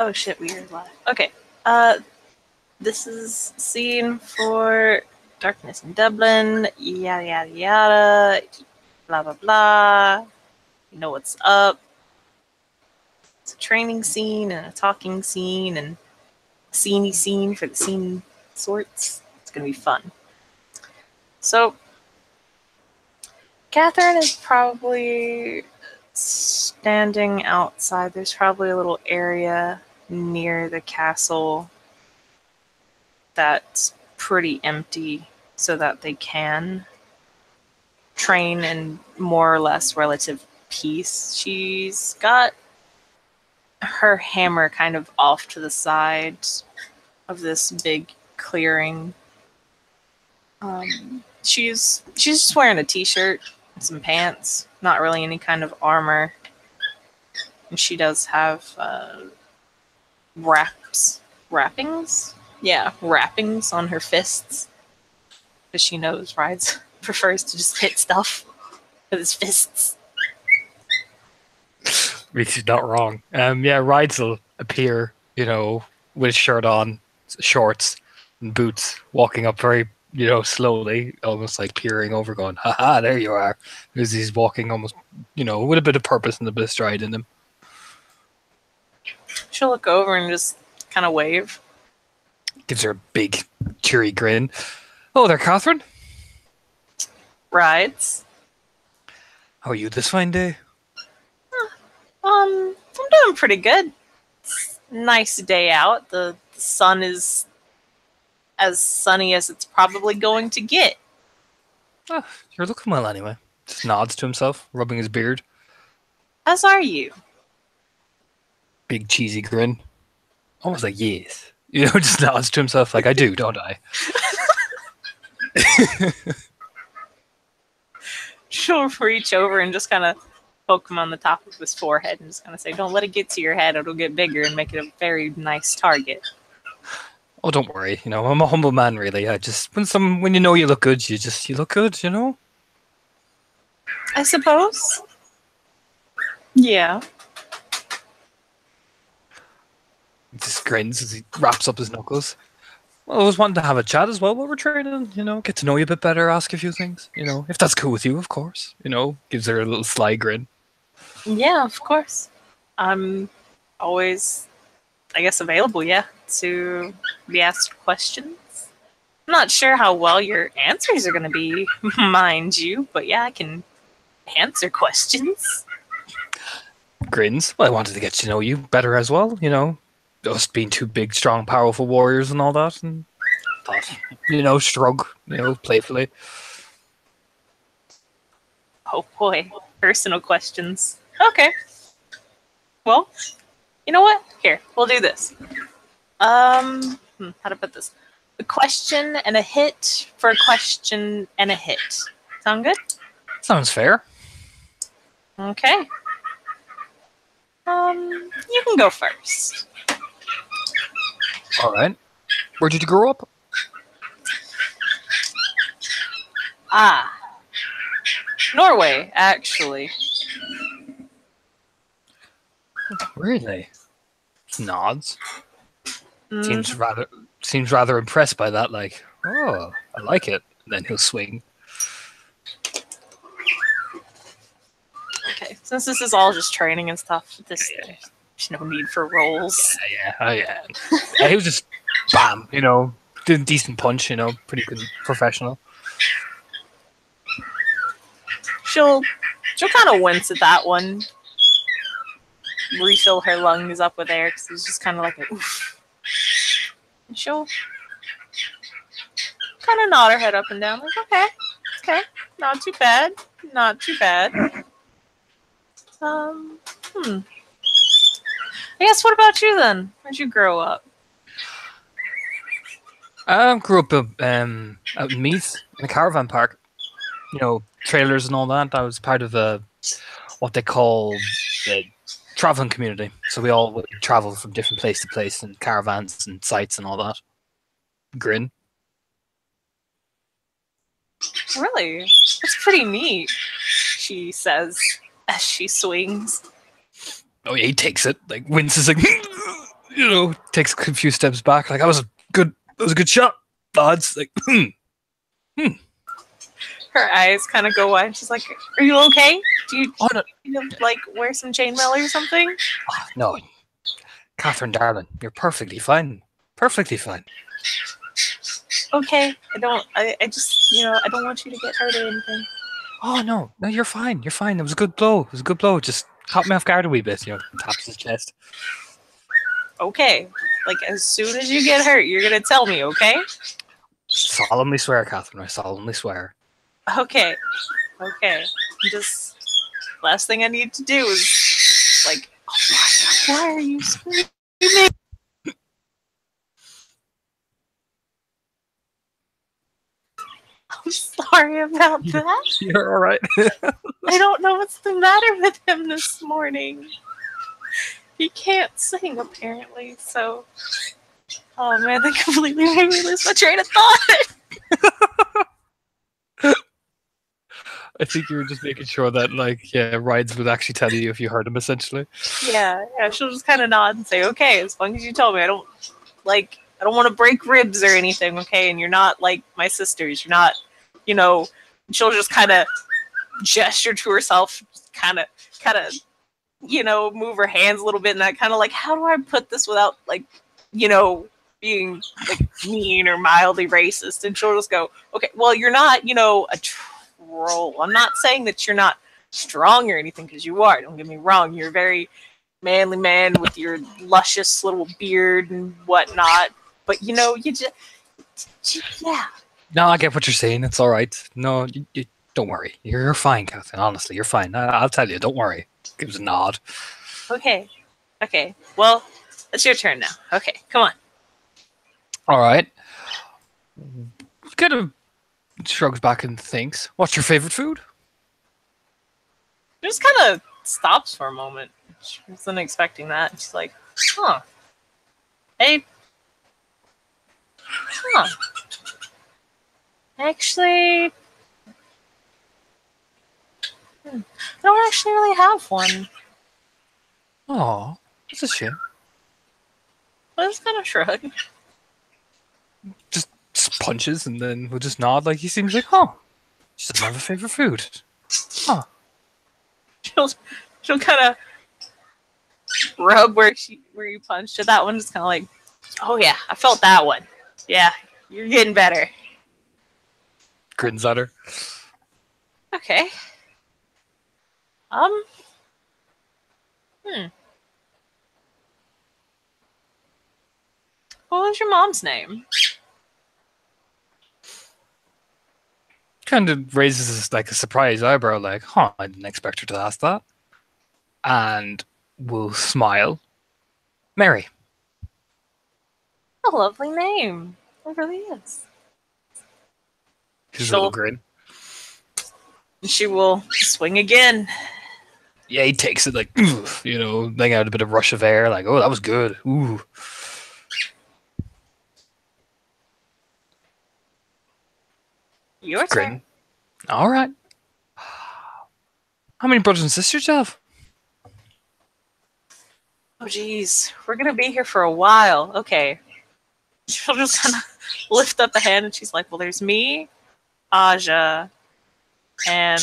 Oh shit, we are live. Okay. Uh, this is scene for Darkness in Dublin. Yada yada yada. Blah blah blah. You know what's up. It's a training scene and a talking scene and a sceney scene for the scene sorts. It's gonna be fun. So, Catherine is probably standing outside. There's probably a little area near the castle that's pretty empty so that they can train in more or less relative peace. She's got her hammer kind of off to the side of this big clearing. She's just wearing a t-shirt and some pants, not really any kind of armor. And she does have wrappings? Yeah, wrappings on her fists. Because she knows Rides prefers to just hit stuff with his fists. She's not wrong. Yeah, Rides will appear, with his shirt on, shorts, and boots, walking up very, slowly, almost like peering over, going, haha, there you are. Because he's walking almost, with a bit of purpose and a bit of stride in him. She'll look over and just kind of wave. Gives her a big, cheery grin. Oh, there, Catherine. Rides. How are you this fine day? I'm doing pretty good. It's a nice day out. The sun is as sunny as it's probably going to get. Oh, you're looking well anyway. Just nods to himself, rubbing his beard. As are you. Big cheesy grin. Almost like, yes. Just nods to himself like, I do, don't I? She'll reach over and just kind of poke him on the top of his forehead and just kind of say, don't let it get to your head. It'll get bigger and make it a very nice target. Oh, don't worry. I'm a humble man, really. I just, when you know you look good, you look good, I suppose. Yeah. He just grins as he wraps up his knuckles. Well, I was wanting to have a chat as well while we're training, get to know you a bit better, ask a few things, if that's cool with you, of course, gives her a little sly grin. Yeah, of course. I'm always, I guess, available, to be asked questions. I'm not sure how well your answers are going to be, mind you, but yeah, I can answer questions. Grins. Well, I wanted to get to know you better as well, us being two big, strong, powerful warriors and all that, and thought, shrug, playfully. Oh boy, personal questions. Okay. Well, you know what? Here, we'll do this. How to put this? A question and a hit for a question and a hit. Sound good? Sounds fair. Okay. You can go first. All right. Where did you grow up? Norway, actually. Really? Nods. Seems rather impressed by that. Like, oh, I like it. And then he'll swing. Okay, since this is all just training and stuff, there's no need for rolls. Yeah. He was just bam, did a decent punch, pretty good professional. She'll kind of wince at that one. Refill her lungs up with air because it's just kind of like a oof. And she'll kind of nod her head up and down, like, okay, not too bad. I guess, what about you then? Where'd you grow up? I grew up out in Meath, in a caravan park. Trailers and all that. I was part of what they call the traveling community. So we all would travel from different place to place in caravans and sites and all that. Grin. Really? That's pretty neat, she says as she swings. Oh yeah, he takes it, like winces, like takes a few steps back. Like, that was a good shot, lads. Like, Her eyes kind of go wide. She's like, "Are you okay? Do you oh no, need to like wear some chainmail or something?" no, Catherine, darling, you're perfectly fine. Perfectly fine. Okay, I just, I don't want you to get hurt or anything. Oh no, you're fine. You're fine. It was a good blow. It was a good blow. Just caught me off guard a wee bit. Taps his chest. Okay, like as soon as you get hurt, you're gonna tell me, okay? Solemnly swear, Catherine. I solemnly swear. Okay, okay. Just last thing I need to do is like, oh my God, why are you screaming? I'm sorry about that. You're all right. I don't know what's the matter with him this morning. He can't sing apparently, so. Oh man, that completely made me lose my train of thought. I think you were just making sure that, Rides would actually tell you if you heard him, essentially. Yeah, she'll just kind of nod and say, "Okay, as long as you told me, I don't want to break ribs or anything, okay? And you're not like my sisters. You're not, She'll just kind of gesture to herself, kind of, move her hands a little bit, and that kind of like, how do I put this without being like mean or mildly racist? And she'll just go, "Okay, well, you're not, a troll. I'm not saying that you're not strong or anything, because you are. Don't get me wrong. You're a very manly man with your luscious little beard and whatnot. But you just, yeah." No, I get what you're saying. It's all right. No, you don't worry. You're fine, Catherine. Honestly, you're fine. I'll tell you. Don't worry. Gives a nod. Okay. Well, it's your turn now. Okay, come on. All right. Kind of shrugs back and thinks. What's your favorite food? Just kind of stops for a moment. She wasn't expecting that. She's like, "Huh. Hey. Huh. Actually, I don't actually really have one." Oh, that's a shame. Well, it's kind of shrug. Just punches and then we'll just nod like he seems like, oh, she doesn't have a favorite food. Huh. She'll kind of rub where you punched her. That one just kind of like, "Oh yeah, I felt that one. Yeah, you're getting better." Grins at her. Okay. What was your mom's name? Kind of raises like a surprised eyebrow, like, huh, I didn't expect her to ask that. And will smile. Mary. A lovely name. It really is. His little grin. She will swing again. Yeah, he takes it like, letting out a bit of rush of air, like, oh, that was good. Ooh. Your turn. All right. How many brothers and sisters do you have? Oh, geez. We're going to be here for a while. Okay. She'll just kind of lift up a hand and she's like, "Well, there's me, Aja, and..."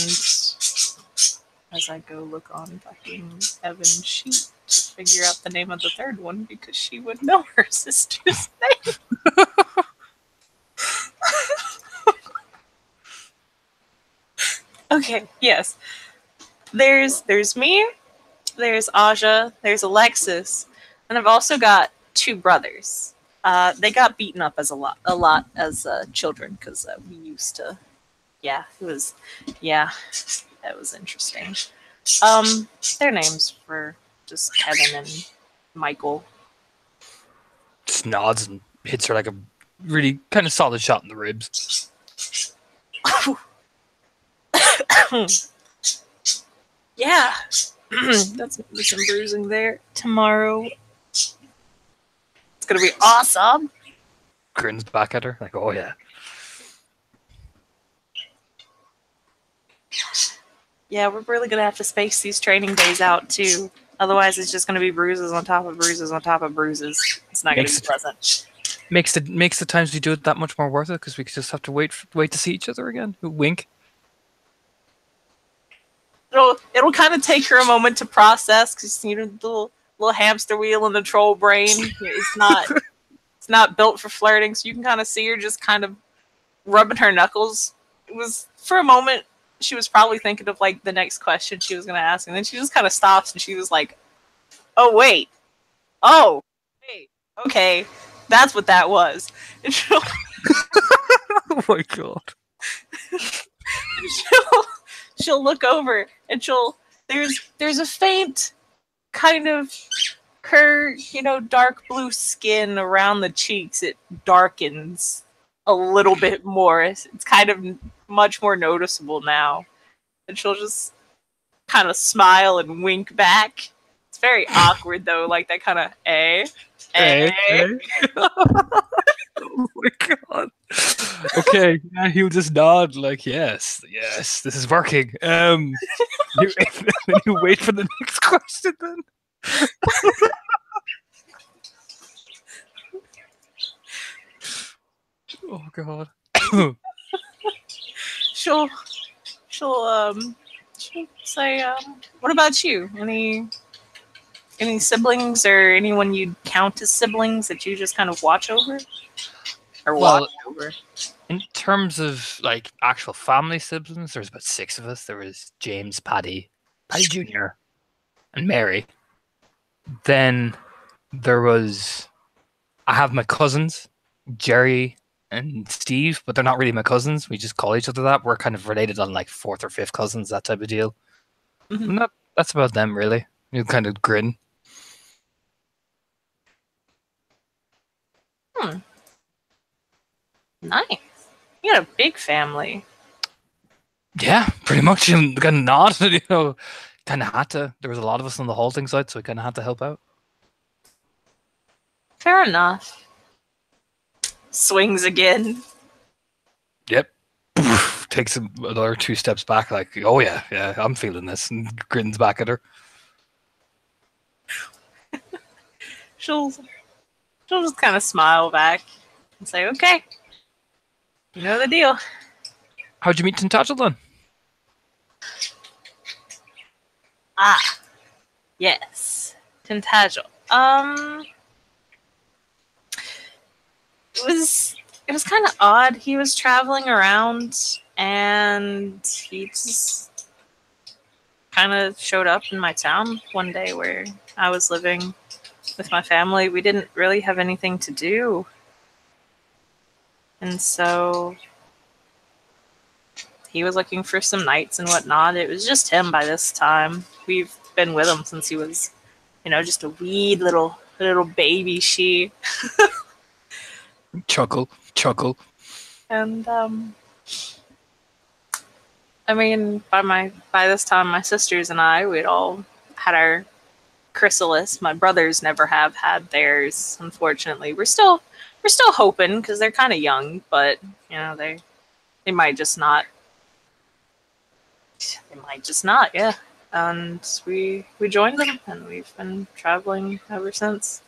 As I go look on fucking Evan's sheet to figure out the name of the third one, because she would know her sister's name. Okay, yes. There's me, there's Aja, there's Alexis, and I've also got two brothers. They got beaten up as a lot as children, because we used to. Yeah, that was interesting. Their names were just Kevin and Michael. Just nods and hits her like a really kind of solid shot in the ribs. Yeah. That's some bruising there. Tomorrow, it's gonna be awesome. Grins back at her like, oh yeah. Yeah, we're really gonna have to space these training days out too. Otherwise, it's just going to be bruises on top of bruises on top of bruises. It's not going to Makes be it pleasant. makes the times we do it that much more worth it because we just have to wait to see each other again. Wink. It'll kind of take her a moment to process because the little hamster wheel in the troll brain. It's not built for flirting, so you can kind of see her just kind of rubbing her knuckles. It was for a moment she was probably thinking of like the next question she was going to ask, and then she just kind of stops and she was like, "Oh wait, oh wait, okay, that's what that was." And Oh my god. she'll look over and there's a faint kind of her dark blue skin around the cheeks. It darkens a little bit more. It's kind of much more noticeable now, and she'll just kind of smile and wink back. It's very awkward though, like that kind of Hey. Oh my god. Okay, yeah, he'll just nod like, yes, this is working. You, you wait for the next question then. Oh god. she'll she'll say, "What about you? Any siblings or anyone you'd count as siblings that you just kind of watch over or Well, watch over?" in terms of like actual family siblings, there's about 6 of us. There was James, Paddy Jr., and Mary. Then I have my cousins, Jerry and Steve, but they're not really my cousins. We just call each other that. We're kind of related on like 4th or 5th cousins, that type of deal. Mm-hmm. And that's about them, really. You kind of grin. Nice. You got a big family. Yeah, pretty much. And kind of nod, kind of had to. There was a lot of us on the halting side, so we kind of had to help out. Fair enough. Swings again. Yep. Takes another 2 steps back, like, oh yeah, I'm feeling this, and grins back at her. She'll just kind of smile back and say, "Okay, you know the deal." How'd you meet Tintagel then? Ah, yes, Tintagel. It was kind of odd. He was traveling around, and he just kind of showed up in my town one day where I was living with my family. We didn't really have anything to do, and so he was looking for some nights and whatnot. It was just him by this time. We've been with him since he was, just a wee little baby she. Chuckle. And I mean, by this time, my sisters and I, we'd all had our chrysalis. My brothers never have had theirs, unfortunately. We're still hoping because they're kind of young, but they might just not. They might just not, yeah. And we joined them, and we've been traveling ever since.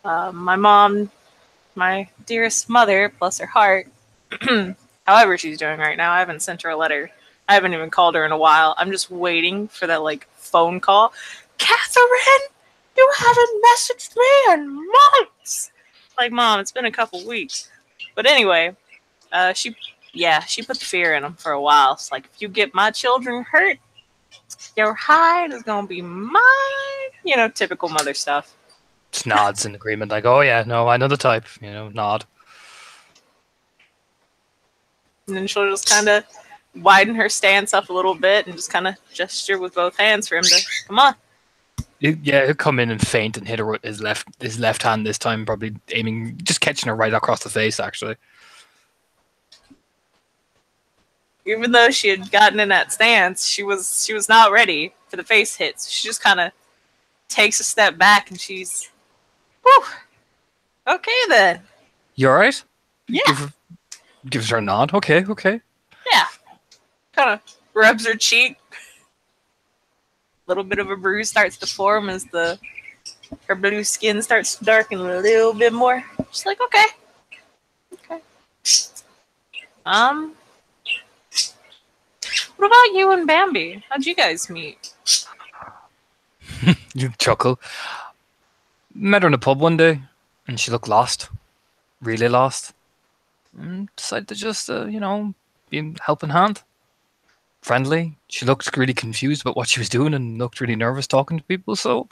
My mom, my dearest mother, bless her heart, however she's doing right now, I haven't sent her a letter. I haven't even called her in a while. I'm just waiting for that phone call. "Catherine, you haven't messaged me in months." Like, Mom, it's been a couple weeks. But anyway, she put the fear in him for a while. It's like, if you get my children hurt, your hide is gonna be mine. Typical mother stuff. Just nods in agreement, like, oh yeah, no, I know the type. Nod. And then she'll just kind of widen her stance up a little bit and just kind of gesture with both hands for him to come on. He'll come in and feint and hit her with his left hand this time, probably aiming, just catching her right across the face, actually. Even though she had gotten in that stance, she was not ready for the face hit. So she just kind of takes a step back and she's, whew, okay then. You alright? Yeah. Gives her a nod. Okay. Yeah. Kind of rubs her cheek. little bit of a bruise starts to form as her blue skin starts to darken a little bit more. She's like, okay. Okay. What about you and Bambi? How'd you guys meet? You chuckle. Met her in a pub one day, and she looked lost, really lost. And decided to just, be a helping hand. Friendly. She looked really confused about what she was doing and looked really nervous talking to people. So,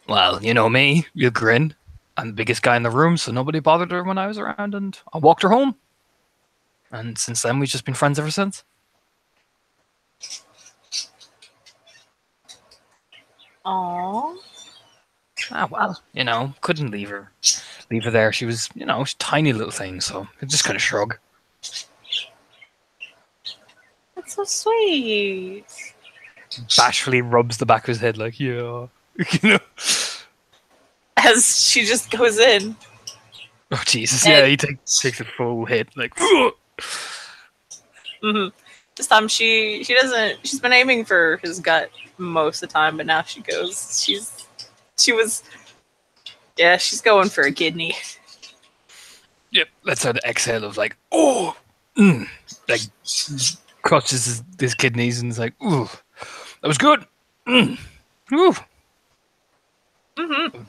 well, you know me, you grin. I'm the biggest guy in the room, so nobody bothered her when I was around, and I walked her home. And since then, we've just been friends ever since. Aww. Ah, well, couldn't leave her there. She was, she's a tiny little thing, so I just kind of shrug. That's so sweet. Bashfully rubs the back of his head like, yeah. As she just goes in. Oh, Jesus. Yeah, he takes a full hit. Like, Mm-hmm. This time she doesn't. She's been aiming for his gut most of the time, but now she goes. She's going for a kidney. Yep, that's how the exhale of like, like crushes his kidneys and is like, ooh, that was good. Ooh. Mm-hmm.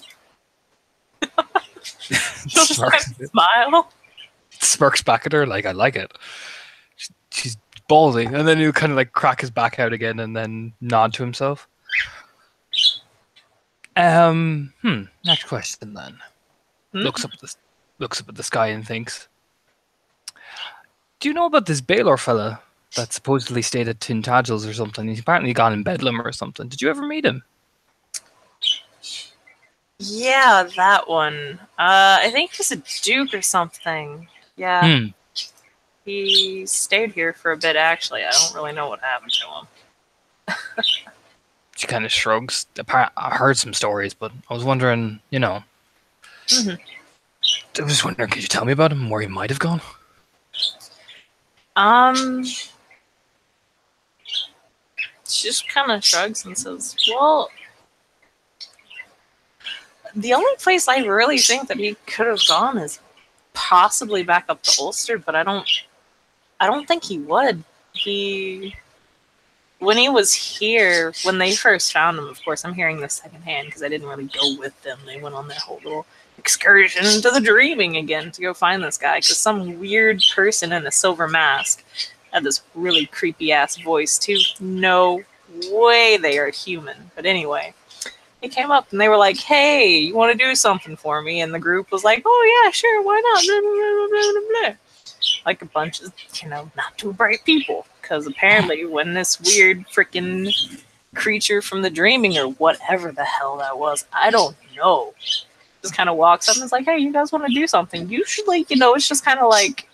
Smile. Smirks back at her like, I like it. She's ballsy, and then he'll kind of like crack his back out again and then nod to himself. Next question then. Looks up at the sky and thinks, do you know about this Baylor fella that supposedly stayed at Tintagels or something? He's apparently gone in Bedlam or something. Did you ever meet him? Yeah, that one. I think he's a duke or something. Yeah. He stayed here for a bit, actually. I don't really know what happened to him. She kind of shrugs. I heard some stories, but I was wondering, Mm-hmm. I was wondering, could you tell me about him, where he might have gone? She just kind of shrugs and says, well, the only place I really think that he could have gone is possibly back up to Ulster, but I don't think he would. When he was here, when they first found him, of course, I'm hearing this secondhand because I didn't really go with them. They went on that whole little excursion to the Dreaming again to go find this guy because some weird person in a silver mask had this really creepy ass voice too. No way they are human. But anyway, they came up and they were like, hey, you want to do something for me? And the group was like, oh yeah, sure, why not? Blah, blah, blah, blah, blah. Like a bunch of, not too bright people. Because apparently when this weird freaking creature from the Dreaming or whatever the hell that was, I don't know, just kind of walks up and is like, hey, you guys want to do something? Usually, it's just kind of like,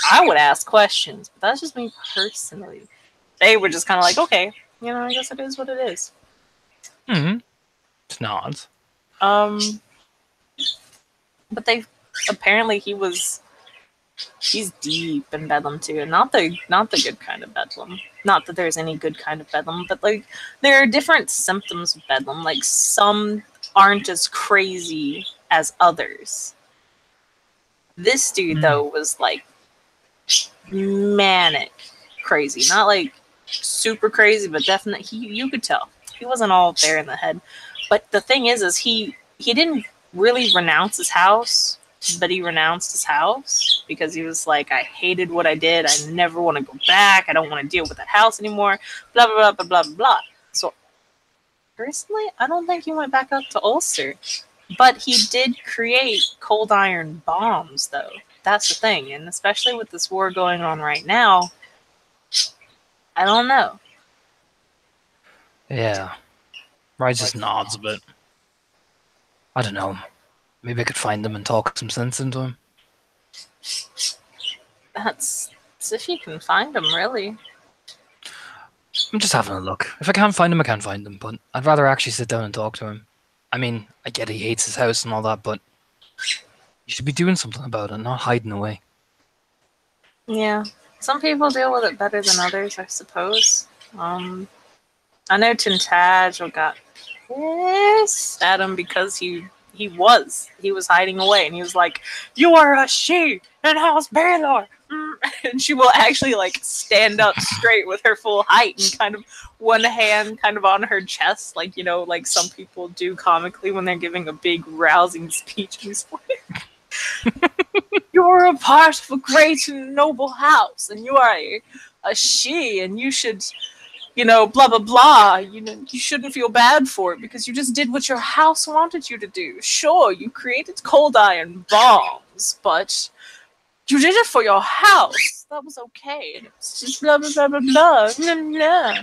I would ask questions, but that's just me personally. They were just kind of like, okay, I guess it is what it is. Mm-hmm. It's nods. But apparently he's deep in Bedlam too, and not the good kind of Bedlam. Not that there's any good kind of Bedlam, but like there are different symptoms of Bedlam. Like some aren't as crazy as others. This dude though was like manic crazy, not like super crazy, but definitely you could tell he wasn't all there in the head. But the thing is he didn't really renounce his house. But he renounced his house because he was like, I hated what I did. I never want to go back. I don't want to deal with that house anymore. Blah, blah, blah, blah, blah, blah. So, personally, I don't think he went back up to Ulster. But he did create cold iron bombs, though. That's the thing. And especially with this war going on right now, I don't know. Yeah. Rise just nods a bit. I don't know. Maybe I could find him and talk some sense into him. That's if you can find him, really. I'm just having a look. If I can't find him, I can't find him. But I'd rather actually sit down and talk to him. I mean, I get he hates his house and all that, but you should be doing something about it, not hiding away. Yeah. Some people deal with it better than others, I suppose. I know Tintagel got pissed at him because he was hiding away, and he was like, "You are a she in House Baylor," and she will actually like stand up straight with her full height and kind of one hand kind of on her chest, like like some people do comically when they're giving a big rousing speech. And he's like, "You're a part of a great and noble house, and you are a she, and you should." Blah blah blah. You shouldn't feel bad for it because you just did what your house wanted you to do. Sure, you created cold iron bombs, but you did it for your house. That was okay. And it's just blah blah blah blah blah. Blah, blah.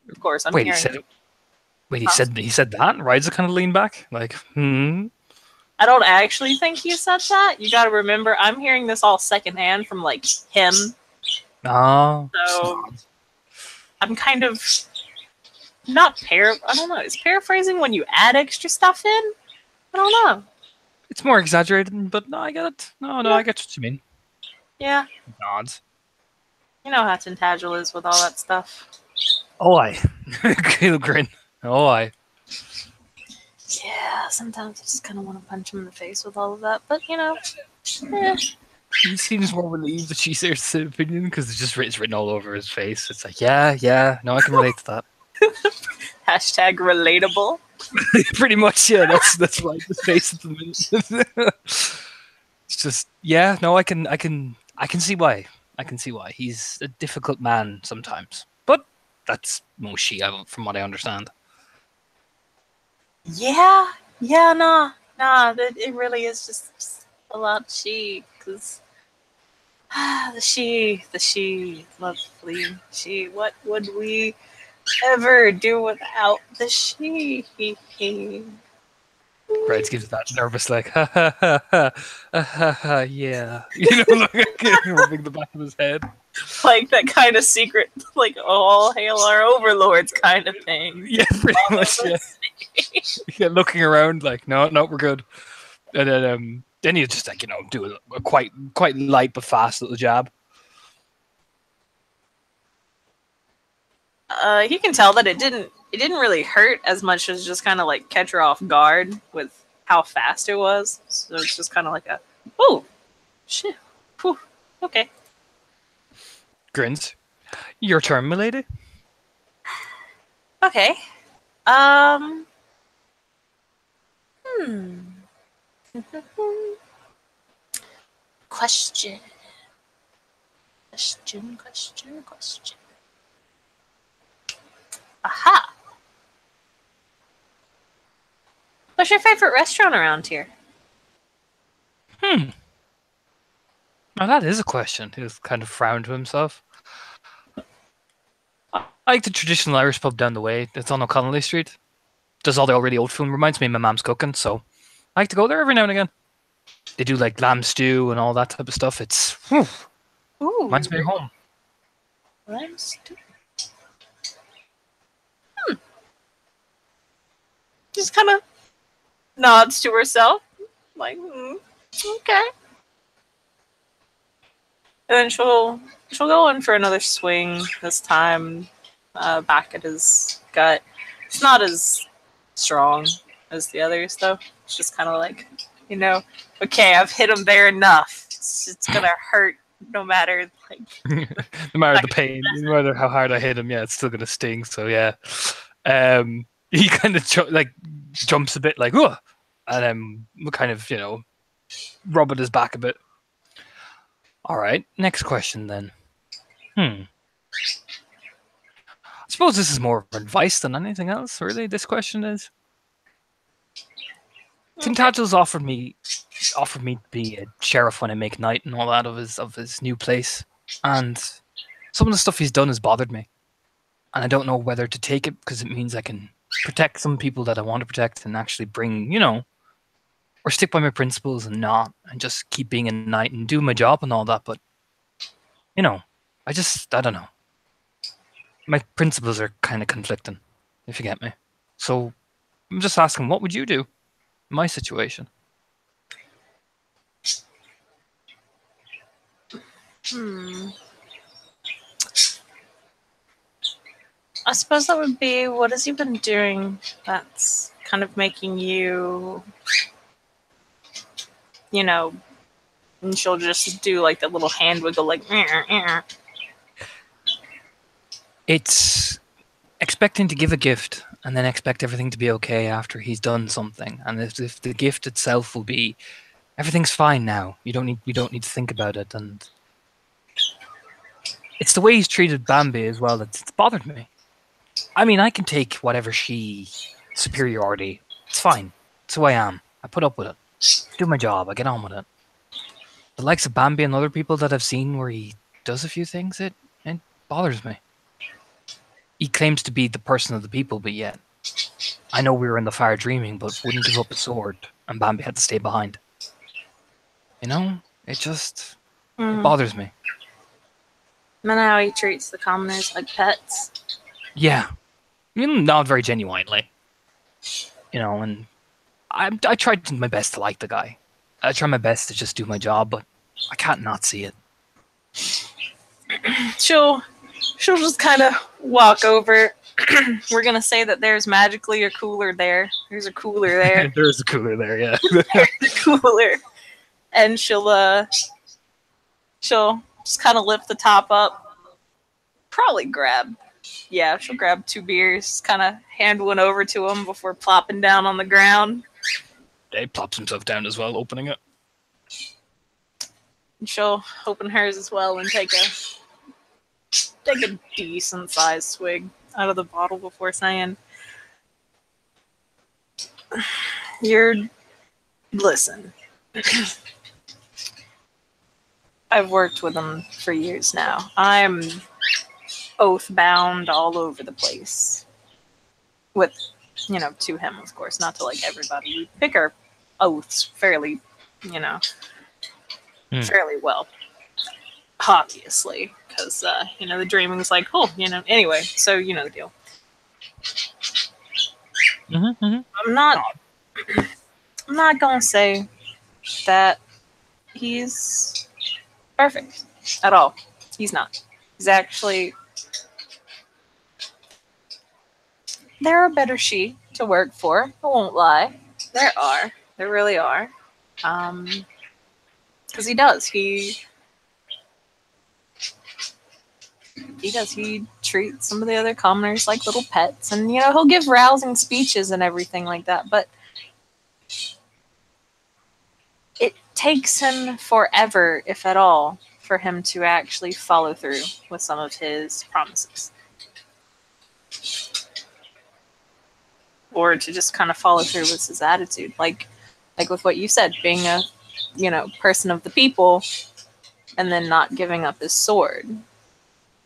Of course, I'm Wait, he hearing. said it. Wait, he said that. Ryza kind of leaned back, like, I don't actually think he said that. You got to remember, I'm hearing this all secondhand from like him. Oh, So I'm kind of not I don't know. Is paraphrasing when you add extra stuff in? I don't know. it's more exaggerated, but no, I get it. No, Yeah. I get what you mean. Yeah. Nods. You know how Tintagel is with all that stuff. Oh, I. Grin. Oh, I. Yeah, sometimes I just kind of want to punch him in the face with all of that, but eh. He seems more relieved that she shares his opinion because it's written all over his face. It's like, yeah, no, I can relate to that. Hashtag relatable. Pretty much, yeah. That's right. His face at the minute. It's just, yeah, no, I can see why. I can see why he's a difficult man sometimes, but that's most she, from what I understand. Yeah, nah. It really is just a lot she, because the she, lovely she. What would we ever do without the she? Brides gives that nervous like, ha ha ha ha, yeah. Like rubbing the back of his head. Like that kind of secret, like all hail our overlords kind of thing. Yeah, pretty much. Yeah. Yeah, looking around like, no, we're good. And then you just like do a quite light but fast little jab. He can tell that it didn't really hurt as much as just kind of like catch her off guard with how fast it was. So it's just kind of like oh shit, whew, okay. Grins. Your turn, milady. Okay. Question. Aha. What's your favorite restaurant around here? Now that is a question. He was kind of frowned to himself. I like the traditional Irish pub down the way. It's on O'Connelly Street. Does all the already old food. Reminds me of my mom's cooking, so I like to go there every now and again. They do like lamb stew and all that type of stuff. It's reminds me of home. Lamb stew. Just kind of nods to herself, like, okay. And then she'll go in for another swing. This time, back at his gut. It's not as strong as the others, though. It's just kind of like, okay, I've hit him there enough. It's gonna hurt no matter no matter the pain, no matter how hard I hit him. Yeah, it's still gonna sting. So yeah, he kind of jumps a bit, like whoa, and then kind of rub at his back a bit. All right, next question then. I suppose this is more of advice than anything else, really. This question is. Tintagel's offered me to be a sheriff when I make night and all that of his new place, and some of the stuff he's done has bothered me, and I don't know whether to take it because it means I can protect some people that I want to protect and actually bring, or stick by my principles and not, and just keep being a knight and do my job and all that. But I don't know. My principles are kind of conflicting, if you get me. So I'm just asking, what would you do in my situation? I suppose that would be, what has he been doing that's kind of making you, you know, and she'll just do like the little hand wiggle, like, It's expecting to give a gift and then expect everything to be okay after he's done something. And if the gift itself will be everything's fine now. We don't need to think about it. And it's the way he's treated Bambi as well that's bothered me. I mean, I can take whatever superiority. It's fine. It's who I am. I put up with it. Do my job. I get on with it. The likes of Bambi and other people that I've seen where he does a few things, it bothers me. He claims to be the person of the people, but yet I know we were in the fire dreaming, but wouldn't give up a sword, and Bambi had to stay behind. You know, it bothers me. And how he treats the commoners like pets. Yeah, not very genuinely. You know, and I tried my best to like the guy. I try my best to just do my job, but I can't not see it. She'll just kind of walk over. We're gonna say that there's magically a cooler there. There's a cooler there. There's a cooler there, yeah. There's a cooler, and she'll just kind of lift the top up. Probably she'll grab 2 beers, kind of hand one over to him before plopping down on the ground. He plops himself down as well, opening it. And she'll open hers as well and take a decent sized swig out of the bottle before saying, listen. I've worked with him for years now. I'm oath bound all over the place. With, to him, of course, not to like everybody. We pick our oaths fairly, fairly well. Obviously. Because, the dreaming's like, anyway, so you know the deal. I'm not gonna say that he's perfect at all. He's not. He's actually, there are better she to work for. I won't lie. There really are. Because he does. He treats some of the other commoners like little pets, and he'll give rousing speeches and everything like that, but it takes him forever, if at all, for him to actually follow through with some of his promises. Or to just kind of follow through with his attitude. Like with what you said, being a, person of the people, and then not giving up his sword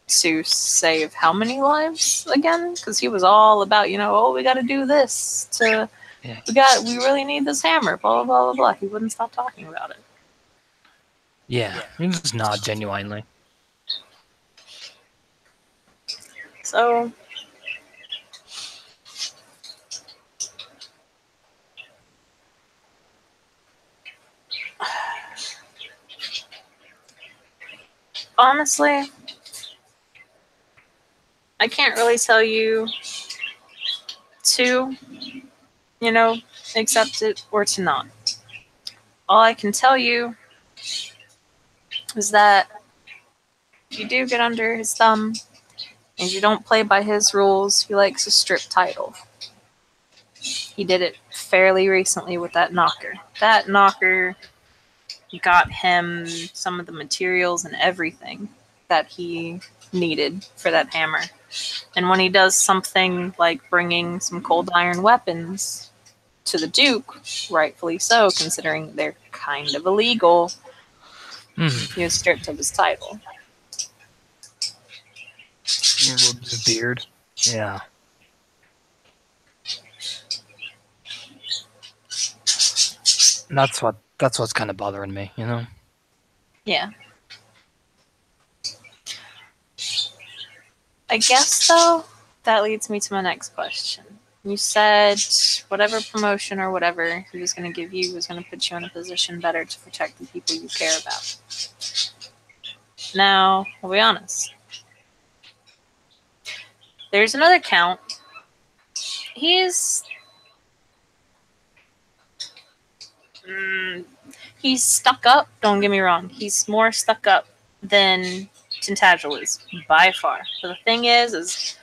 to save how many lives again? Because he was all about, we got to do this to, we really need this hammer, blah, blah, blah, blah, blah. He wouldn't stop talking about it. Yeah, he was not genuinely. So, honestly, I can't really tell you to, accept it or to not. All I can tell you is that if you do get under his thumb and you don't play by his rules, he likes a strip title. He did it fairly recently with that knocker. That knocker got him some of the materials and everything that he needed for that hammer. And when he does something like bringing some cold iron weapons to the Duke, rightfully so, considering they're kind of illegal, he was stripped of his title. His beard. Yeah. And that's what's kind of bothering me, Yeah. I guess, though, that leads me to my next question. You said whatever promotion or whatever he was going to give you was going to put you in a position better to protect the people you care about. Now, I'll be honest. There's another count. He's he's stuck up. Don't get me wrong. He's more stuck up than Tintagel is by far. But the thing is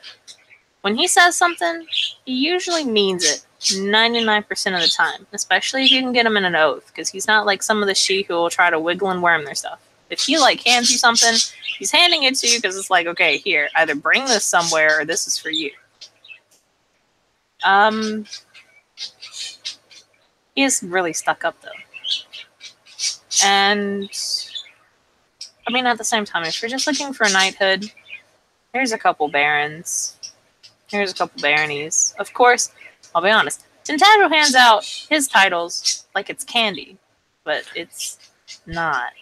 when he says something, he usually means it 99% of the time. Especially if you can get him in an oath, because he's not like some of the she who will try to wiggle and worm their stuff. If he like hands you something, he's handing it to you because it's like, okay, here, either bring this somewhere or this is for you. He is really stuck up though. And I mean, at the same time, if you're just looking for a knighthood, here's a couple barons. Here's a couple baronies. Of course, I'll be honest, Tintagel hands out his titles like it's candy, but it's not.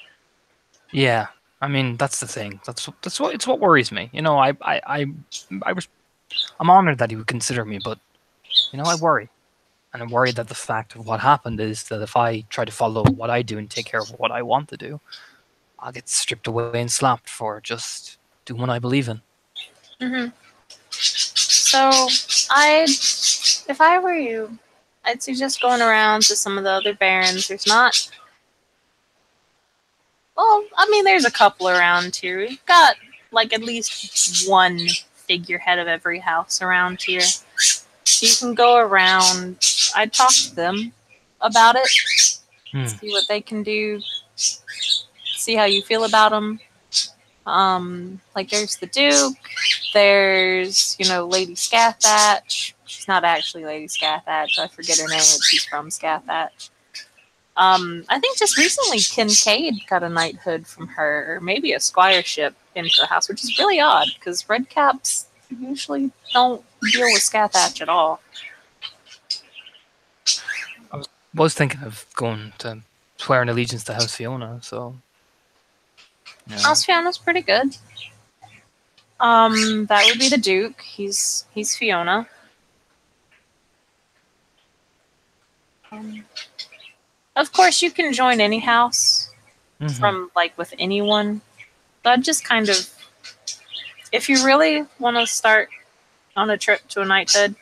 Yeah, I mean that's the thing. That's what worries me. You know, I'm honored that he would consider me, but you know, I worry, and I'm worried that the fact of what happened is that if I try to follow what I do and take care of what I want to do, I'll get stripped away and slapped for just doing what I believe in. So, if I were you, I'd suggest going around to some of the other barons. There's not. Well, I mean, there's a couple around here. We've got like at least one figurehead of every house around here. You can go around. I'd talk to them about it. See what they can do. See how you feel about them. Like there's the Duke. There's, Lady Scathatch. She's not actually Lady Scathatch. I forget her name, but she's from Scathatch. I think just recently Kincaid got a knighthood from her, or maybe a squireship into the house, which is really odd because redcaps usually don't deal with Scathatch at all. I was thinking of going to swear an allegiance to House Fiona, so. Yeah. House Fiona's pretty good. That would be the Duke. He's Fiona. Of course, you can join any house from with anyone. But just kind of, if you really want to start on a trip to a knighthood,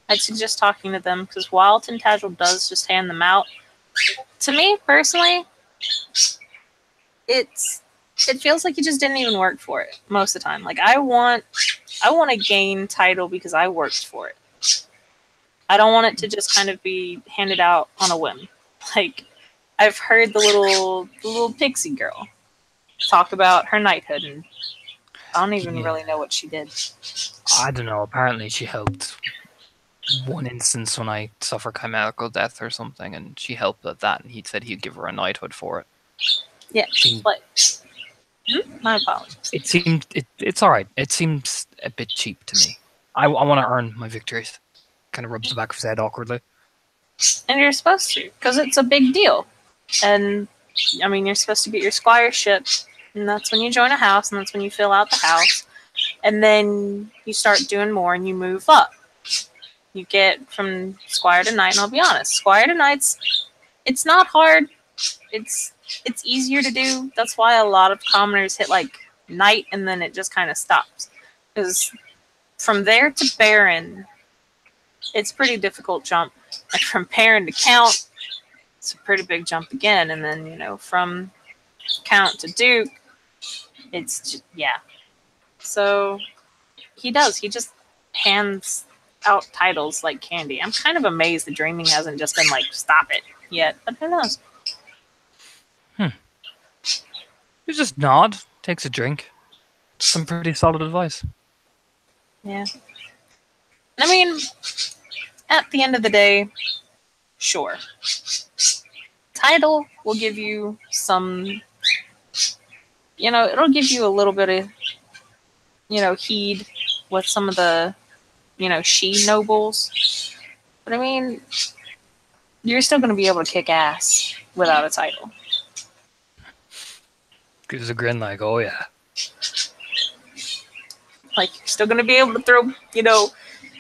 I'd suggest talking to them because while Tintagel does just hand them out, to me personally, it feels like you just didn't even work for it most of the time. Like I want to gain title because I worked for it. I don't want it to just kind of be handed out on a whim. Like I've heard the little pixie girl talk about her knighthood, and I don't even really know what she did. I don't know. Apparently, she helped one instance when I suffered chimerical death or something, and she helped at that, and he said he'd give her a knighthood for it. Yeah, my apologies. It's all right. It seems a bit cheap to me. I want to earn my victories. Kind of rubs the back of his head awkwardly. And you're supposed to, because it's a big deal. And I mean, you're supposed to get your squireship, and that's when you join a house, and that's when you fill out the house, and then you start doing more, and you move up. You get from squire to knight, and I'll be honest, squire to knight's, it's not hard. It's easier to do. That's why a lot of commoners hit like knight, and then it just kind of stops. Because from there to baron, it's a pretty difficult jump. And from baron to count, it's a pretty big jump again. And then, from count to duke, it's just, yeah. So he just hands out titles like candy. I'm kind of amazed the dreaming hasn't just been like, stop it yet. But who knows? You just nod, takes a drink. Some pretty solid advice. Yeah. I mean, at the end of the day, sure. Title will give you some, it'll give you a little bit of, heed with some of the, she nobles. But I mean, you're still going to be able to kick ass without a title. Gives a grin like, oh yeah. Like, you're still going to be able to throw,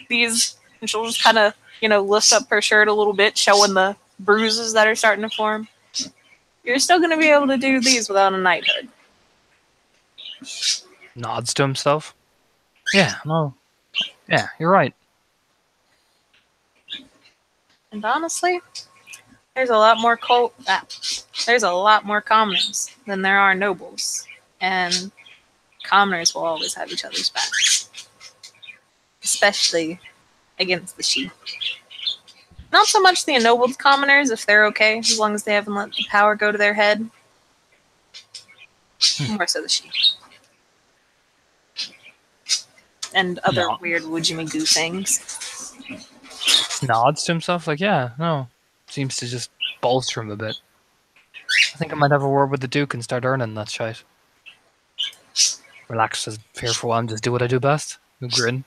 these, and she'll just kind of, lift up her shirt a little bit, showing the bruises that are starting to form. You're still going to be able to do these without a knighthood. Nods to himself. Yeah, no. Yeah, you're right. And honestly, there's a lot more there's a lot more commoners than there are nobles, and commoners will always have each other's backs, especially against the sheep. Not so much the ennobled commoners, if they're okay, as long as they haven't let the power go to their head. More so the sheep. And other No. weird woojimagoo things. Just nods to himself, like, yeah, no. Seems to just bolster him a bit. I think I might have a word with the Duke and start earning that shite. Relax here for a while and just do what I do best. You grin.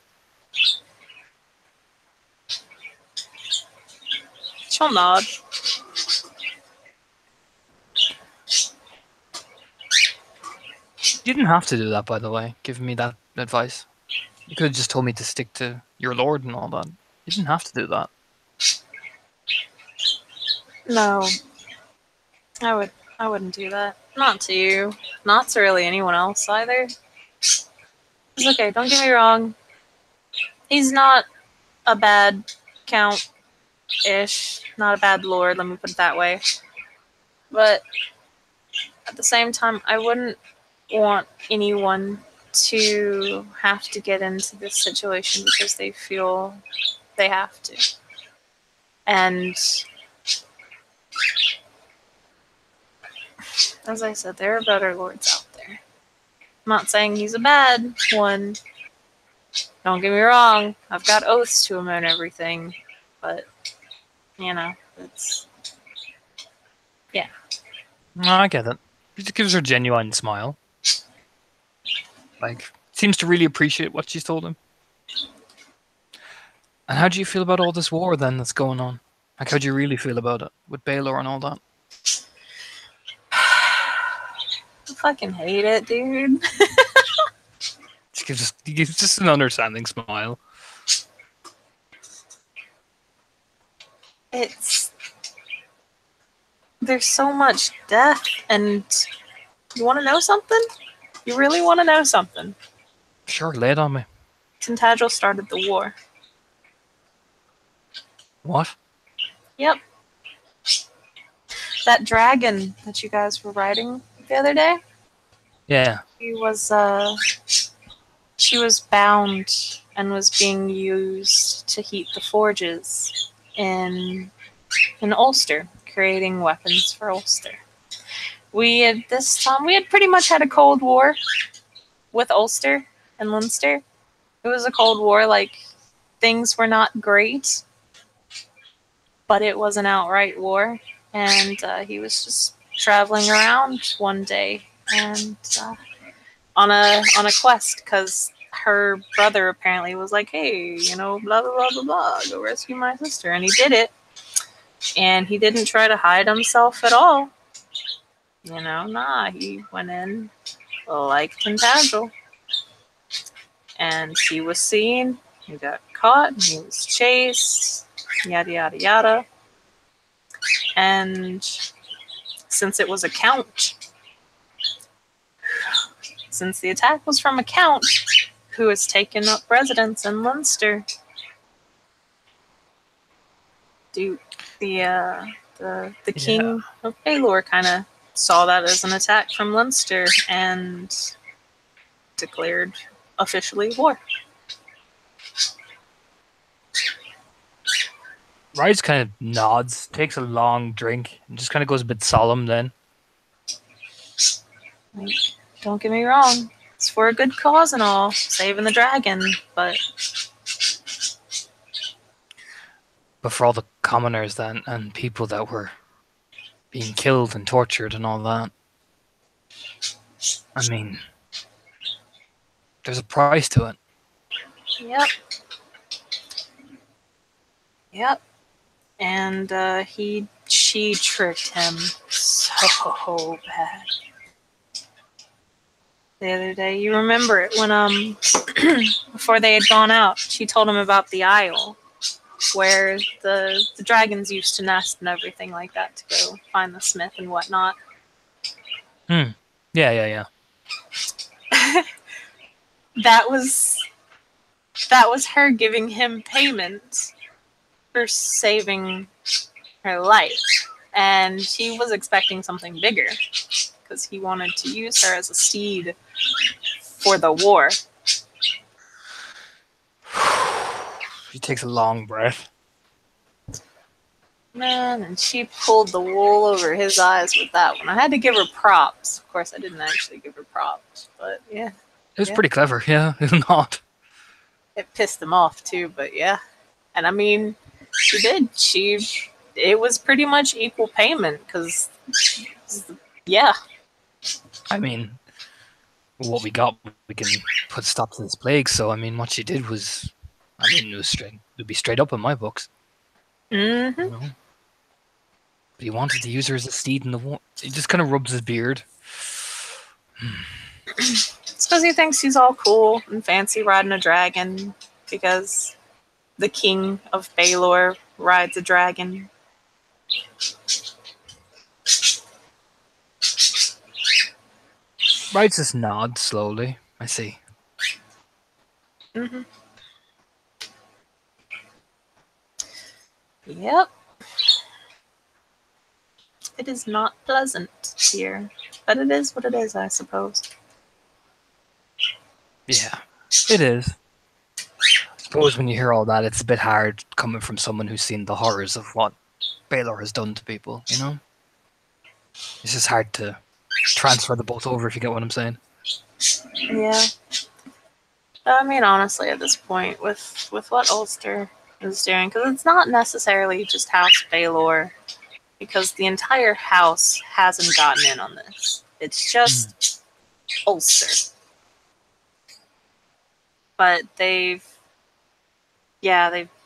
She'll nod. You didn't have to do that, by the way, giving me that advice. You could have just told me to stick to your lord and all that. You didn't have to do that. No. I wouldn't do that. Not to you. Not to really anyone else either. It's okay, don't get me wrong. He's not a bad count-ish. Not a bad lord, let me put it that way. But at the same time, I wouldn't want anyone to have to get into this situation because they feel they have to. And as I said, there are better lords out there. I'm not saying he's a bad one. Don't get me wrong, I've got oaths to him and everything, but, you know, it's... Yeah. No, I get it. He just gives her a genuine smile. Like, seems to really appreciate what she's told him. And how do you feel about all this war then that's going on? Like, how do you really feel about it with Baylor and all that? I fucking hate it, dude. He gives just an understanding smile. There's so much death, and you want to know something? You really want to know something? Sure, lay it on me. Tintagel started the war. What? Yep. That dragon that you guys were riding the other day? Yeah. She was bound and was being used to heat the forges in Ulster, creating weapons for Ulster. We had pretty much had a Cold War with Ulster and Leinster. It was a Cold War, like, things were not great, but it was an outright war. And he was just traveling around one day and on a quest because her brother apparently was like, hey, you know, blah, blah, blah, blah, blah, go rescue my sister. And he did it. And he didn't try to hide himself at all. You know, nah, he went in like Tintagel. And he was seen, he got caught, and he was chased, yada, yada, yada. And since it was a count, since the attack was from a count who has taken up residence in Leinster, the king of Baylor kind of saw that as an attack from Leinster and declared officially war. Rydes kind of nods, takes a long drink, and just kind of goes a bit solemn then. Like, don't get me wrong, it's for a good cause and all, saving the dragon, but for all the commoners then, and people that were being killed and tortured and all that, I mean, there's a price to it. Yep. And she tricked him so bad. The other day, you remember it when before they had gone out, she told him about the Isle, where the dragons used to nest and everything like that to go find the smith and whatnot. Yeah. That was that was her giving him payment for saving her life. And he was expecting something bigger because he wanted to use her as a seed for the war. He takes a long breath. Man, and she pulled the wool over his eyes with that one. I had to give her props. Of course, I didn't actually give her props, but yeah. It was pretty clever, yeah, not. It pissed him off too, but yeah. And I mean, she did. It was pretty much equal payment because, yeah. I mean, what we got, we can put a stop to this plague. So, I mean, what she did was, I mean, it would be straight up in my books. Mm-hmm. You know? But he wanted to use her as a steed in the war. He just kind of rubs his beard. It's because he thinks he's all cool and fancy riding a dragon because the king of Baelor rides a dragon. Right, just nod slowly. I see. Mm-hmm. Yep. It is not pleasant here, but it is what it is, I suppose. Yeah, it is. I suppose when you hear all that, it's a bit hard coming from someone who's seen the horrors of what Baelor has done to people, you know? It's just hard to transfer the both over, if you get what I'm saying. Yeah. I mean, honestly, at this point, with what Ulster is doing, because it's not necessarily just House Baelor, because the entire house hasn't gotten in on this. It's just Ulster. But they've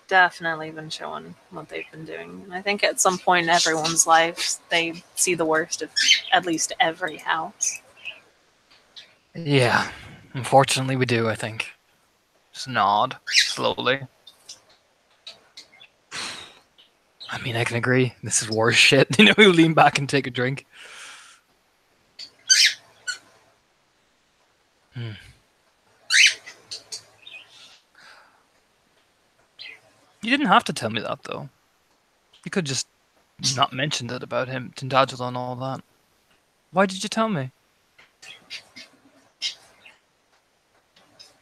definitely been showing what they've been doing. And I think at some point in everyone's life, they see the worst of at least every house. Yeah, unfortunately we do, I think. Just nod, slowly. I mean, I can agree. This is worse shit. You know, he'll lean back and take a drink. You didn't have to tell me that, though. You could just not mention it about him, Tintagel and all that. Why did you tell me?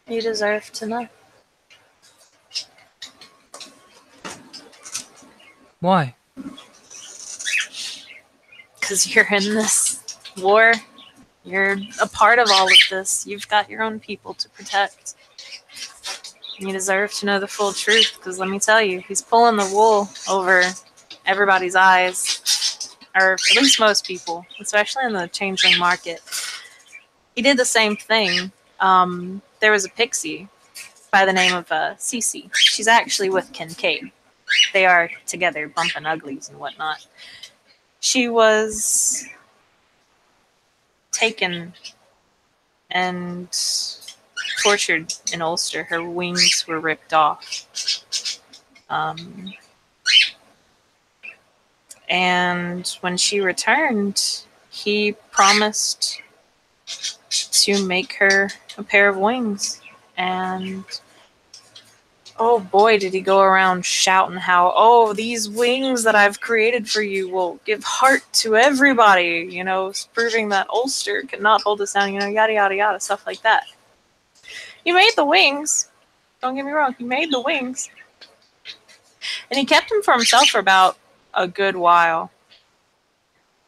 You deserve to know. Why? Because you're in this war. You're a part of all of this. You've got your own people to protect. You deserve to know the full truth, because let me tell you, he's pulling the wool over everybody's eyes, or at least most people, especially in the changeling market. He did the same thing. There was a pixie by the name of Cece. She's actually with Kincaid. They are together bumping uglies and whatnot. She was taken and tortured in Ulster. Her wings were ripped off. And when she returned, he promised to make her a pair of wings. And oh boy, did he go around shouting how, oh, these wings that I've created for you will give heart to everybody, you know, proving that Ulster cannot hold us down, you know, yada, yada, yada, stuff like that. He made the wings. Don't get me wrong, he made the wings. And he kept them for himself for about a good while.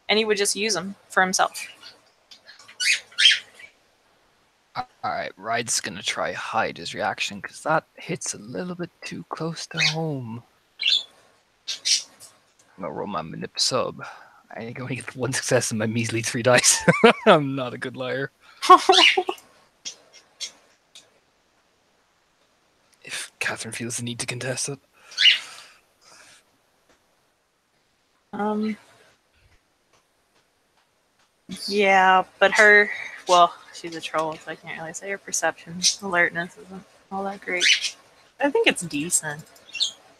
And he would just use them for himself. Alright, Ryde's gonna try hide his reaction, because that hits a little bit too close to home. I'm gonna roll my manip sub. I ain't gonna get one success in my measly 3 dice. I'm not a good liar. If Catherine feels the need to contest it. Yeah, but her, well, she's a troll, so I can't really say her perception, alertness isn't all that great. I think it's decent.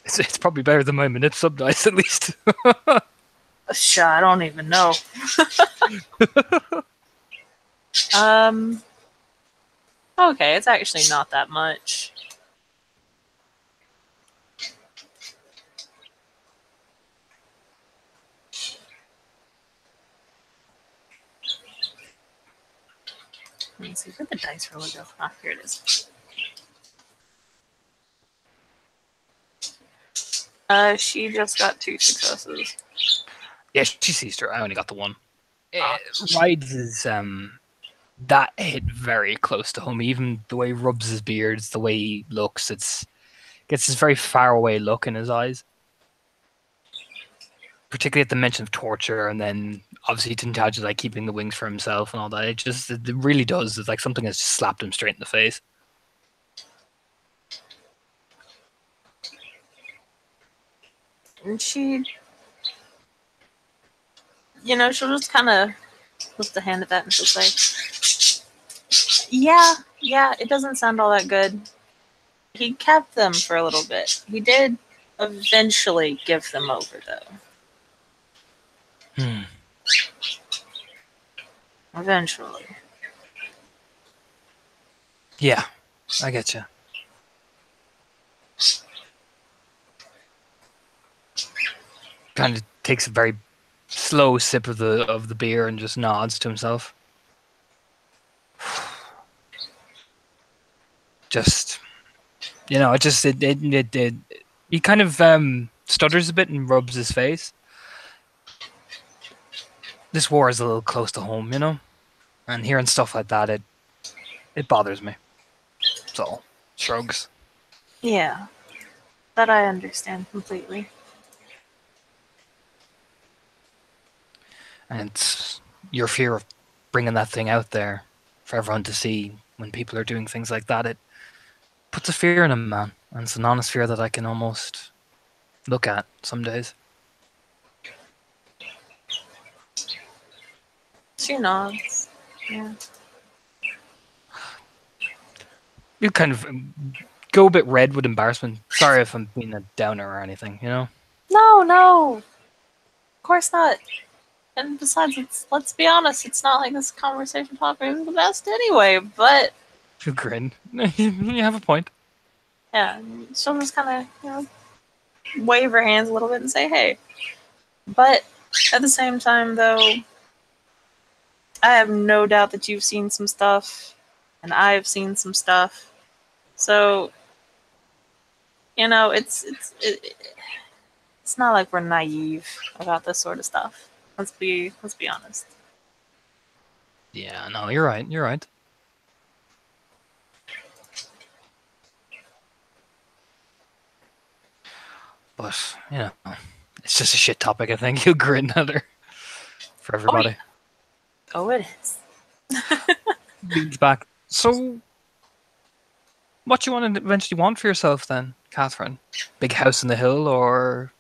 It's probably better than my manip sub dice, at least. Shit, I don't even know. Okay, it's actually not that much. Let's see, where'd the dice roller go? Ah, here it is. She just got 2 successes. Yeah, she sees her. I only got the one. Rides is that hit very close to home. Even the way he rubs his beards, the way he looks, gets this very far away look in his eyes. Particularly at the mention of torture, and then obviously Tintaj like keeping the wings for himself and all that. It really does. It's like something has just slapped him straight in the face. And she, she'll just kind of lift a hand at that and she'll say, yeah, it doesn't sound all that good. He kept them for a little bit. He did eventually give them over, though. Eventually. Yeah, I get you. Kind of takes a very slow sip of the beer and just nods to himself. Just, he kind of stutters a bit and rubs his face. This war is a little close to home, and hearing stuff like that, it bothers me. So, shrugs. Yeah, that I understand completely. And it's your fear of bringing that thing out there for everyone to see when people are doing things like that, it puts a fear in a man. And it's an honest fear that I can almost look at some days. She nods. Yeah. You kind of go a bit red with embarrassment. Sorry if I'm being a downer or anything, No. Of course not. And besides, let's be honest, it's not like this conversation topic is the best anyway, but... You grin. You have a point. Yeah, she'll just kind of, wave her hands a little bit and say, hey. But at the same time, though, I have no doubt that you've seen some stuff, and I've seen some stuff. So, it's not like we're naive about this sort of stuff. Let's be honest. Yeah, no, you're right. But, it's just a shit topic, I think. You grin at her. For everybody. Oh, it is. Leans back. So, what do you want to eventually want for yourself then, Catherine? Big house in the hill, or,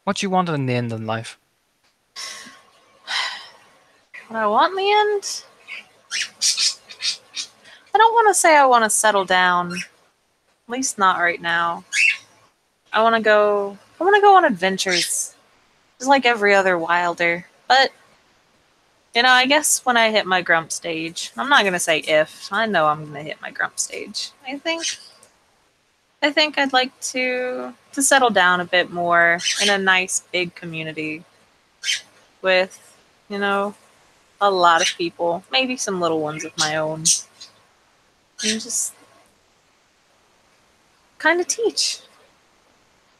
what do you want in the end in life? What I want in the end? I don't want to say I want to settle down. At least not right now. I want to go on adventures. Just like every other wilder. But, I guess when I hit my grump stage, I'm not going to say if, I know I'm going to hit my grump stage. I think I'd like to settle down a bit more in a nice big community with, a lot of people, maybe some little ones of my own, and just kind of teach.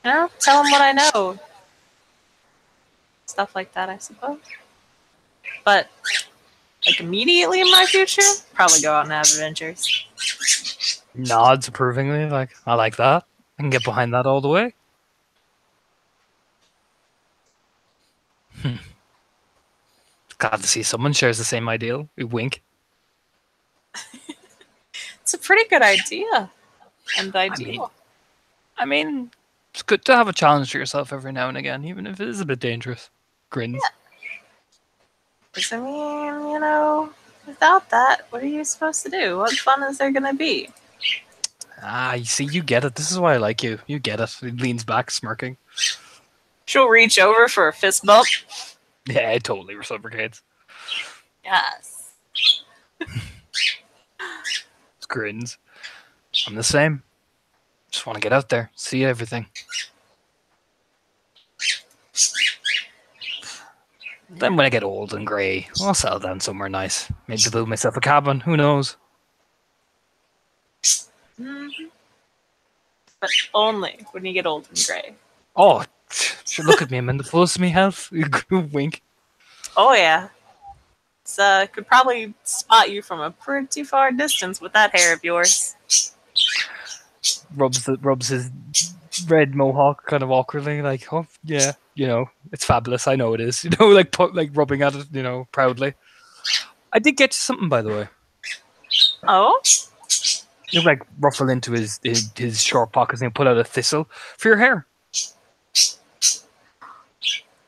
Tell them what I know. Stuff like that, I suppose. But, like, immediately in my future, probably go out and have adventures. Nods approvingly, like, I like that. I can get behind that all the way. Glad to see someone shares the same ideal. We wink. It's a pretty good idea. And ideal. I mean, it's good to have a challenge for yourself every now and again, even if it is a bit dangerous. Grins. Yeah. Because, I mean, without that, what are you supposed to do? What fun is there going to be? You see, you get it. This is why I like you. You get it. He leans back, smirking. She'll reach over for a fist bump. Yeah, it totally reciprocates. Yes. Grins. I'm the same. Just want to get out there, see everything. Then when I get old and grey, I'll settle down somewhere nice. Maybe build myself a cabin. Who knows? Mhm. But only when you get old and grey. Oh, sure, look at me. I'm in the fullest of me health. Wink. Oh yeah. It's, could probably spot you from a pretty far distance with that hair of yours. Rubs his red mohawk kind of awkwardly, like, oh yeah, it's fabulous. I know it is. Like rubbing at it, proudly. I did get you something, by the way. Oh? Like ruffle into his short pockets and pull out a thistle for your hair.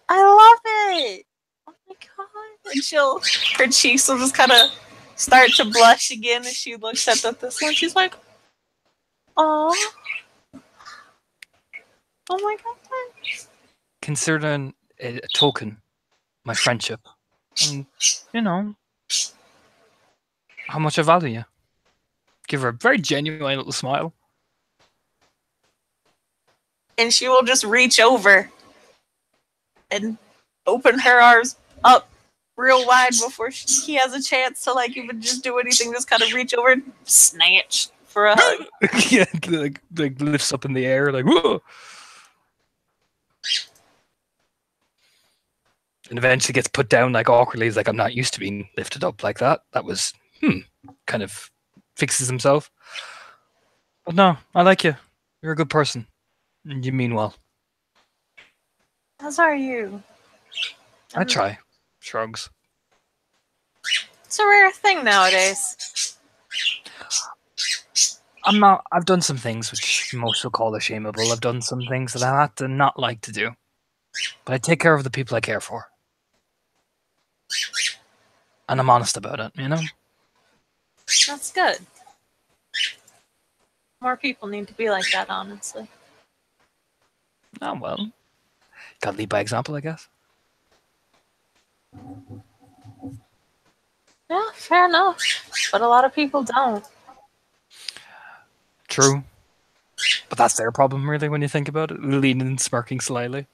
I love it! Oh my god. And her cheeks will just kind of start to blush again as she looks at this one. She's like, oh. Oh my god. Consider a token, my friendship. And, how much I value you. Give her a very genuine little smile. And she will just reach over and open her arms up real wide before he has a chance to even just do anything. Just kind of reach over and snatch for a hug. Yeah, like lifts up in the air, like whoa. And eventually gets put down awkwardly. He's like, I'm not used to being lifted up like that. That was kind of fixes himself. But no, I like you. You're a good person. And you mean well. As are you. I try. Shrugs. It's a rare thing nowadays. I've done some things which most will call ashameable. I've done some things that I had to not like to do. But I take care of the people I care for. And I'm honest about it, That's good. More people need to be like that, honestly. Oh, well. Gotta lead by example, I guess. Yeah, fair enough. But a lot of people don't. True. But that's their problem, really, when you think about it. Leaning and smirking slyly.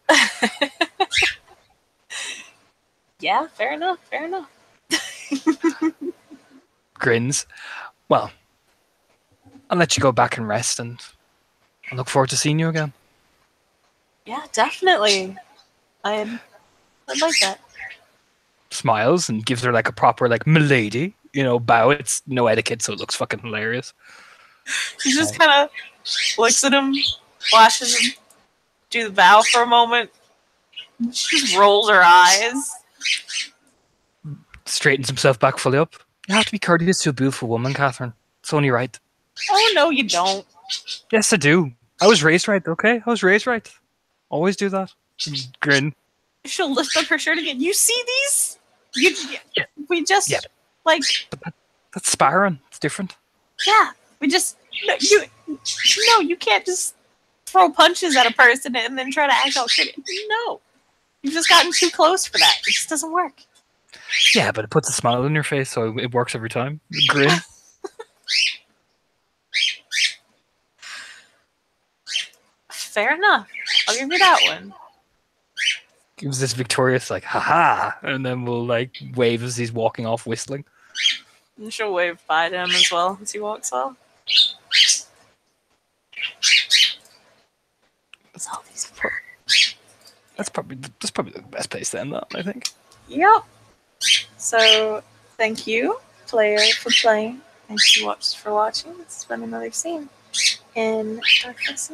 Yeah, fair enough. Fair enough. Grins. Well, I'll let you go back and rest, and I look forward to seeing you again. Yeah, definitely. I'd like that. Smiles and gives her a proper milady, bow. It's no etiquette, so it looks fucking hilarious. She just kind of looks at him, watches him do the bow for a moment. She just rolls her eyes. Straightens himself back fully up. You have to be courteous to a beautiful woman, Catherine. It's only right. Oh, no, you don't. Yes, I do. I was raised right, okay? I was raised right. Always do that. Grin. She'll lift up her shirt again. You see these? We just, But that's sparring. It's different. Yeah, we just... you can't just throw punches at a person and then try to act all shitty. No. You've just gotten too close for that. It just doesn't work. Yeah, but it puts a smile on your face, so it works every time. Grin. Fair enough. I'll give you that one. Gives this victorious haha, and then we'll wave as he's walking off whistling. And she'll wave bye to him as well as he walks off. That's probably the best place to end that, I think. Yep. So, thank you, player, for playing. Thank you, watch for watching. This has been another scene in Darkness.